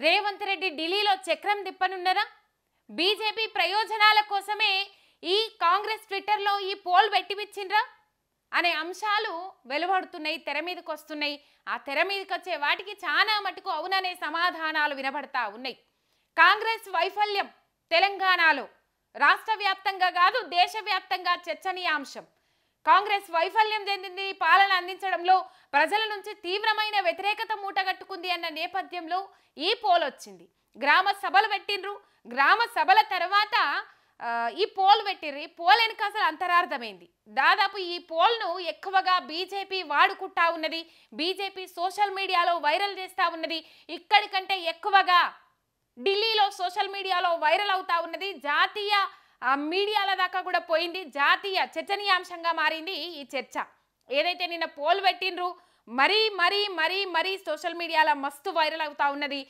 రేవంత్ రెడ్డి ఢిల్లీలో చక్రం తిప్పనున్నారా? బీజేపీ ప్రయోజనాల కోసమే ఈ కాంగ్రెస్ ట్విట్టర్లో ఈ పోల్ పెట్టిపిచ్చిండ్రా అనే అంశాలు వెలువడుతున్నాయి, తెర మీదకి వస్తున్నాయి. ఆ తెర మీదకి వచ్చే వాటికి చాలా మటుకు అవుననే సమాధానాలు వినబడతా ఉన్నాయి. కాంగ్రెస్ వైఫల్యం తెలంగాణలో రాష్ట్ర వ్యాప్తంగా కాదు, దేశవ్యాప్తంగా చర్చనీయాంశం. కాంగ్రెస్ వైఫల్యం చెందింది, పాలన అందించడంలో ప్రజల నుంచి తీవ్రమైన వ్యతిరేకత మూటగట్టుకుంది అన్న నేపథ్యంలో ఈ పోల్ వచ్చింది. గ్రామ సభలు పెట్టిండ్రు, గ్రామ సభల తర్వాత ఈ పోల్ పెట్టిర్రు. ఈ పోల్ వెనుక అసలు అంతరార్థమైంది. దాదాపు ఈ పోల్ను ఎక్కువగా బీజేపీ వాడుకుంటా ఉన్నది, బీజేపీ సోషల్ మీడియాలో వైరల్ చేస్తూ ఉన్నది. ఇక్కడికంటే ఎక్కువగా ఢిల్లీలో సోషల్ మీడియాలో వైరల్ అవుతా ఉన్నది, జాతీయ మీడియాల దాకా కూడా పోయింది, జాతీయ చర్చనీయాంశంగా మారింది ఈ చర్చ. ఏదైతే నిన్న పోల్ పెట్టిండ్రు మరీ మరీ మరీ మరీ సోషల్ మీడియాలో మస్తు వైరల్ అవుతా ఉన్నది.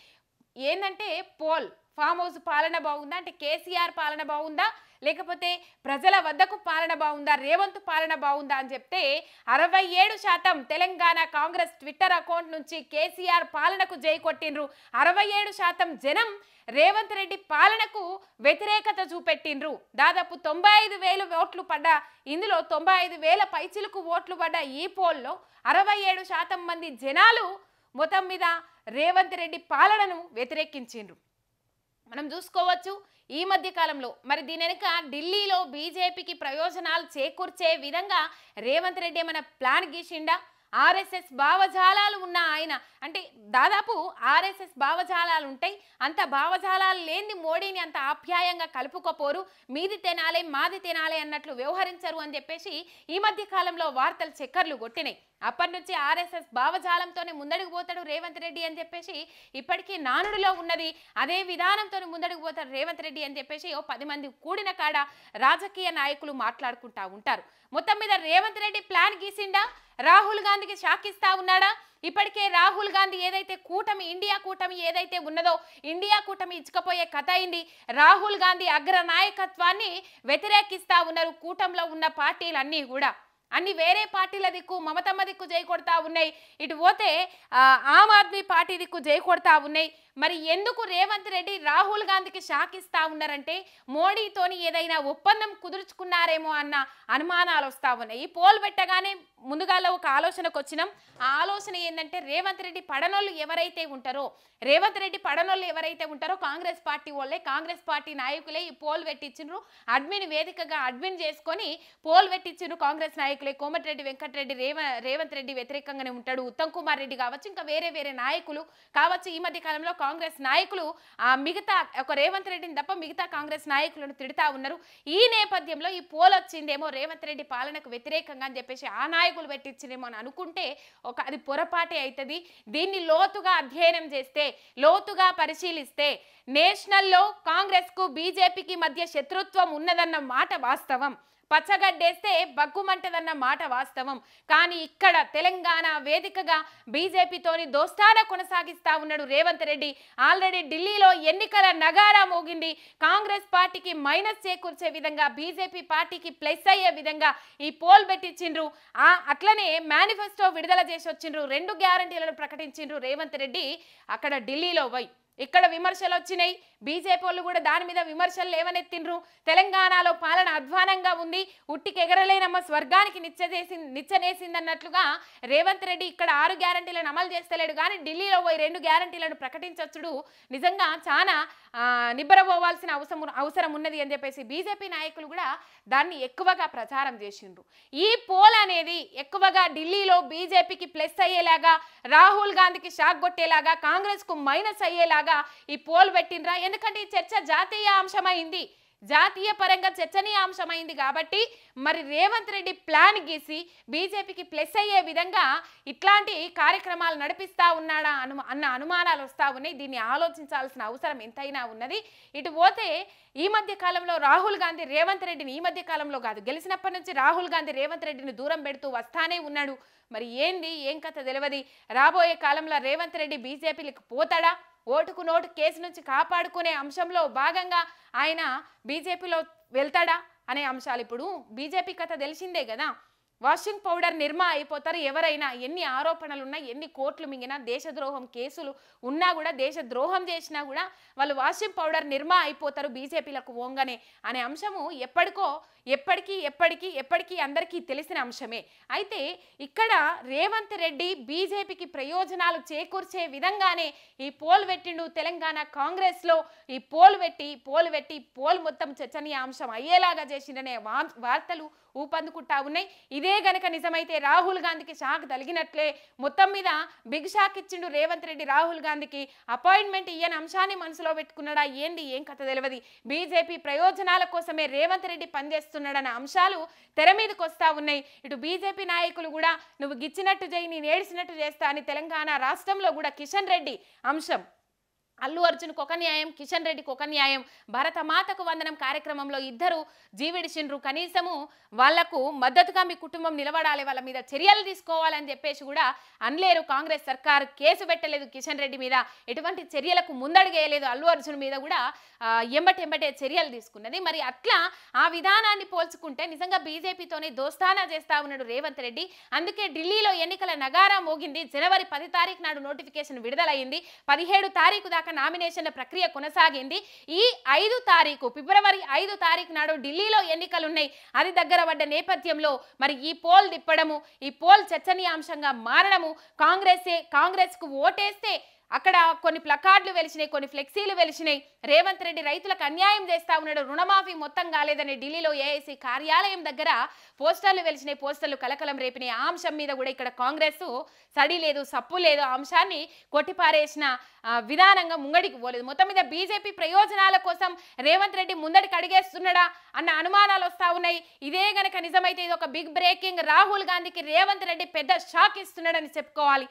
ఏంటంటే పోల్ ఫామ్ హౌస్ పాలన బాగుందా అంటే కేసీఆర్ పాలన బాగుందా, లేకపోతే ప్రజల వద్దకు పాలన బాగుందా, రేవంత్ పాలన బాగుందా అని చెప్తే 67% తెలంగాణ కాంగ్రెస్ ట్విట్టర్ అకౌంట్ నుంచి కేసీఆర్ పాలనకు జై కొట్టిండ్రు. 67% జనం రేవంత్ రెడ్డి పాలనకు వ్యతిరేకత చూపెట్టిండ్రు. దాదాపు 95,000 ఓట్లు పడ్డ, ఇందులో 95,000 పైచిలకు ఓట్లు పడ్డ ఈ పోల్లో 67% మంది జనాలు మొత్తం మీద రేవంత్ రెడ్డి పాలనను వ్యతిరేకించిండ్రు. మనం చూసుకోవచ్చు ఈ మధ్య కాలంలో. మరి దీని వెనుక ఢిల్లీలో బీజేపీకి ప్రయోజనాలు చేకూర్చే విధంగా రేవంత్ రెడ్డి ఏమైనా ప్లాన్ గీసిండా? ఆర్ఎస్ఎస్ భావజాలాలు ఉన్న ఆయన అంటే దాదాపు ఆర్ఎస్ఎస్ భావజాలాలు ఉంటాయి, అంత భావజాలాలు లేని మోడీని అంత ఆప్యాయంగా కలుపుకోపోరు, మీది తినాలే మాది తినాలే అన్నట్లు వ్యవహరించరు అని చెప్పేసి ఈ మధ్య కాలంలో వార్తలు చక్కర్లు కొట్టినాయి. అప్పటి నుంచి ఆర్ఎస్ఎస్ భావజాలంతోనే ముందడుగు పోతాడు రేవంత్ రెడ్డి అని చెప్పేసి ఇప్పటికీ నానుడిలో ఉన్నది. అదే విధానంతో ముందడుగు పోతాడు రేవంత్ రెడ్డి అని చెప్పేసి 10 మంది కూడిన కాడ రాజకీయ నాయకులు మాట్లాడుకుంటా ఉంటారు. మొత్తం మీద రేవంత్ రెడ్డి ప్లాన్ గీసిండా? రాహుల్ గాంధీకి షాకిస్తా ఉన్నాడా? ఇప్పటికే రాహుల్ గాంధీ ఏదైతే కూటమి ఇండియా కూటమి ఏదైతే ఉన్నదో ఇండియా కూటమి ఇచ్చుకపోయే కథ అయింది. రాహుల్ గాంధీ అగ్ర నాయకత్వాన్ని వ్యతిరేకిస్తా ఉన్నారు కూటమిలో ఉన్న పార్టీలన్నీ కూడా. అన్ని వేరే పార్టీల దిక్కు మమతమ్మ దిక్కు జై కొడతా ఉన్నాయి, ఇటు పోతే ఆమ్ ఆద్మీ పార్టీ దిక్కు జై కొడతా ఉన్నాయి. మరి ఎందుకు రేవంత్ రెడ్డి రాహుల్ గాంధీకి షాక్ ఇస్తా ఉన్నారంటే మోడీతోని ఏదైనా ఒప్పందం కుదుర్చుకున్నారేమో అన్న అనుమానాలు వస్తా ఉన్నాయి. ఈ పోల్ పెట్టగానే ముందుగాలో ఒక ఆలోచనకు వచ్చినాం. ఆ ఆలోచన ఏంటంటే రేవంత్ రెడ్డి పడనోళ్ళు ఎవరైతే ఉంటారో కాంగ్రెస్ పార్టీ వాళ్ళే, కాంగ్రెస్ పార్టీ నాయకులే ఈ పోల్ పెట్టించిండ్రు. అడ్మిన్ వేదికగా అడ్మిన్ చేసుకొని పోల్ పెట్టించిండ్రు కాంగ్రెస్ నాయకులే. కోమటిరెడ్డి వెంకటరెడ్డి రేవంత్ రెడ్డి వ్యతిరేకంగానే ఉంటాడు, ఉత్తమ్ కుమార్ రెడ్డి కావచ్చు, ఇంకా వేరే వేరే నాయకులు కావచ్చు. ఈ మధ్య కాలంలో కాంగ్రెస్ నాయకులు మిగతా ఒక రేవంత్ రెడ్డిని తప్ప మిగతా కాంగ్రెస్ నాయకులను తిడతా ఉన్నారు. ఈ నేపథ్యంలో ఈ పోల్ వచ్చిందేమో రేవంత్ రెడ్డి పాలనకు వ్యతిరేకంగా అని చెప్పేసి ఆ నాయకులు పెట్టించిందేమో అని అనుకుంటే అది పొరపాటే అవుతుంది. దీన్ని లోతుగా అధ్యయనం చేస్తే, లోతుగా పరిశీలిస్తే నేషనల్లో కాంగ్రెస్ కు బీజేపీకి మధ్య శత్రుత్వం ఉన్నదన్న మాట వాస్తవం, పచ్చగడ్డేస్తే బగ్గుమంటదన్న మాట వాస్తవం. కానీ ఇక్కడ తెలంగాణ వేదికగా బీజేపీతోని దోస్తాన కొనసాగిస్తా ఉన్నాడు రేవంత్ రెడ్డి. ఆల్రెడీ ఢిల్లీలో ఎన్నికల నగారా మోగింది. కాంగ్రెస్ పార్టీకి మైనస్ చేకూర్చే విధంగా, బీజేపీ పార్టీకి ప్లస్ అయ్యే విధంగా ఈ పోల్ పెట్టించిండ్రు. అట్లనే మేనిఫెస్టో విడుదల చేసి వచ్చిండ్రు, 2 గ్యారంటీలను ప్రకటించిండ్రు రేవంత్ రెడ్డి. అక్కడ ఢిల్లీలో పోయి ఇక్కడ విమర్శలు వచ్చినాయి, బీజేపీ వాళ్ళు కూడా దాని మీద విమర్శలు లేవనెత్తిండ్రు. తెలంగాణలో పాలన అధ్వానంగా ఉంది, ఉట్టికి ఎగరలేనమ్మ స్వర్గానికి నిచ్చనేసింది అన్నట్లుగా రేవంత్ రెడ్డి ఇక్కడ 6 గ్యారంటీలను అమలు చేస్తలేడు, కానీ ఢిల్లీలో పోయి 2 గ్యారంటీలను ప్రకటించొచ్చుడు నిజంగా చాలా నిబ్బరపోవాల్సిన అవసరం ఉన్నది అని చెప్పేసి బీజేపీ నాయకులు కూడా దాన్ని ఎక్కువగా ప్రచారం చేసిండ్రు. ఈ పోల్ అనేది ఎక్కువగా ఢిల్లీలో బీజేపీకి ప్లస్ అయ్యేలాగా, రాహుల్ గాంధీకి షాక్ కొట్టేలాగా, కాంగ్రెస్ కు మైనస్ అయ్యేలాగా ఈ పోల్ పెట్టిండ్రా. ఎందుకంటే ఈ చర్చ జాతీయ అంశమైంది, జాతీయ పరంగా చర్చనీయాంశమైంది కాబట్టి మరి రేవంత్ రెడ్డి ప్లాన్ గీసి బీజేపీకి ప్లస్ అయ్యే విధంగా ఇట్లాంటి కార్యక్రమాలు నడిపిస్తా ఉన్నాడా అన్న అనుమానాలు వస్తా ఉన్నాయి. దీన్ని ఆలోచించాల్సిన అవసరం ఎంతైనా ఉన్నది. ఇటు పోతే ఈ మధ్య కాలంలో రాహుల్ గాంధీ రేవంత్ రెడ్డిని, ఈ మధ్య కాలంలో కాదు గెలిచినప్పటి నుంచి రాహుల్ గాంధీ రేవంత్ రెడ్డిని దూరం పెడుతూ వస్తానే ఉన్నాడు. మరి ఏంది ఏం కథ తెలియదు. రాబోయే కాలంలో రేవంత్ రెడ్డి బీజేపీలకు పోతాడా? ఓటుకు నోటు కేసు నుంచి కాపాడుకునే అంశంలో భాగంగా ఆయన బీజేపీలో వెళ్తాడా అనే అంశాలు. ఇప్పుడు బీజేపీ కథ తెలిసిందే కదా, వాషింగ్ పౌడర్ నిర్మా అయిపోతారు ఎవరైనా. ఎన్ని ఆరోపణలున్నా, ఎన్ని కోట్లు మింగినా, దేశద్రోహం కేసులు ఉన్నా కూడా, దేశద్రోహం చేసినా కూడా వాళ్ళు వాషింగ్ పౌడర్ నిర్మా అయిపోతారు బీజేపీలకు ఓంగనే అనే అంశము ఎప్పటికీ అందరికీ తెలిసిన అంశమే. అయితే ఇక్కడ రేవంత్ రెడ్డి బీజేపీకి ప్రయోజనాలు చేకూర్చే విధంగానే ఈ పోల్ పెట్టిండు. తెలంగాణ కాంగ్రెస్లో ఈ పోల్ పోల్ మొత్తం చర్చనీయాంశం అయ్యేలాగా చేసిండనే వార్తలు ఊపందుకుంటా ఉన్నాయి. ఇదే గనక నిజమైతే రాహుల్ గాంధీకి షాక్ తగిలినట్లే. మొత్తం మీద బిగ్ షాక్ ఇచ్చిండు రేవంత్ రెడ్డి రాహుల్ గాంధీకి. అపాయింట్మెంట్ ఇయ్యని అంశాన్ని మనసులో పెట్టుకున్నాడా ఏంది, ఏం కథ తెలియదు. బీజేపీ ప్రయోజనాల కోసమే రేవంత్ రెడ్డి పనిచేస్తున్నాడన్న అంశాలు తెర మీదకి వస్తా ఉన్నాయి. ఇటు బీజేపీ నాయకులు కూడా నువ్వు గిచ్చినట్టు చేయి, నేను ఏడ్చినట్టు చేస్తా అని తెలంగాణ రాష్ట్రంలో కూడా కిషన్ రెడ్డి అంశం, అల్లు అర్జున్కి ఒక న్యాయం, కిషన్ రెడ్డికి ఒక న్యాయం. భారత మాతకు వందనం కార్యక్రమంలో ఇద్దరు జీవిడిచిండ్రు. కనీసము వాళ్లకు మద్దతుగా మీ కుటుంబం నిలబడాలి, వాళ్ళ మీద చర్యలు తీసుకోవాలని చెప్పేసి కూడా అనలేరు. కాంగ్రెస్ సర్కార్ కేసు పెట్టలేదు కిషన్ రెడ్డి మీద, ఎటువంటి చర్యలకు ముందడుగేయలేదు. అల్లు అర్జున్ మీద కూడా ఎంబటే చర్యలు తీసుకున్నది. మరి అట్లా ఆ విధానాన్ని పోల్చుకుంటే నిజంగా బీజేపీతోనే దోస్తానా చేస్తా ఉన్నాడు రేవంత్ రెడ్డి. అందుకే ఢిల్లీలో ఎన్నికల నగారా మోగింది. జనవరి 10 తారీఖు నాడు నోటిఫికేషన్ విడుదలైంది. 17 తారీఖు దాకా నామినేషన్ల ప్రక్రియ కొనసాగింది. ఈ ఫిబ్రవరి 5 తారీఖు నాడు ఢిల్లీలో ఎన్నికలున్నాయి. అది దగ్గర పడ్డ నేపథ్యంలో మరి ఈ పోల్ తిప్పడము, ఈ పోల్ చర్చనీయాంశంగా మారడము, కాంగ్రెస్ కు ఓటేస్తే అక్కడ కొన్ని ప్లకార్డులు వెలిసినాయి, కొన్ని ఫ్లెక్సీలు వెలిసినాయి. రేవంత్ రెడ్డి రైతులకు అన్యాయం చేస్తా ఉన్నాడు, రుణమాఫీ మొత్తం కాలేదని ఢిల్లీలో ఏఐసీ కార్యాలయం దగ్గర పోస్టర్లు వెలిసినాయి. పోస్టర్లు కలకలం రేపినాయి. ఆ అంశం మీద కూడా ఇక్కడ కాంగ్రెస్ సడి లేదు, సప్పు లేదు, ఆ అంశాన్ని కొట్టిపారేసిన విధానంగా ముంగడికి పోలేదు. మొత్తం మీద బీజేపీ ప్రయోజనాల కోసం రేవంత్ రెడ్డి ముందడికి అడిగేస్తున్నాడా అన్న అనుమానాలు వస్తా ఉన్నాయి. ఇదే గనక నిజమైతే ఇది ఒక బిగ్ బ్రేకింగ్. రాహుల్ గాంధీకి రేవంత్ రెడ్డి పెద్ద షాక్ ఇస్తున్నాడని చెప్పుకోవాలి.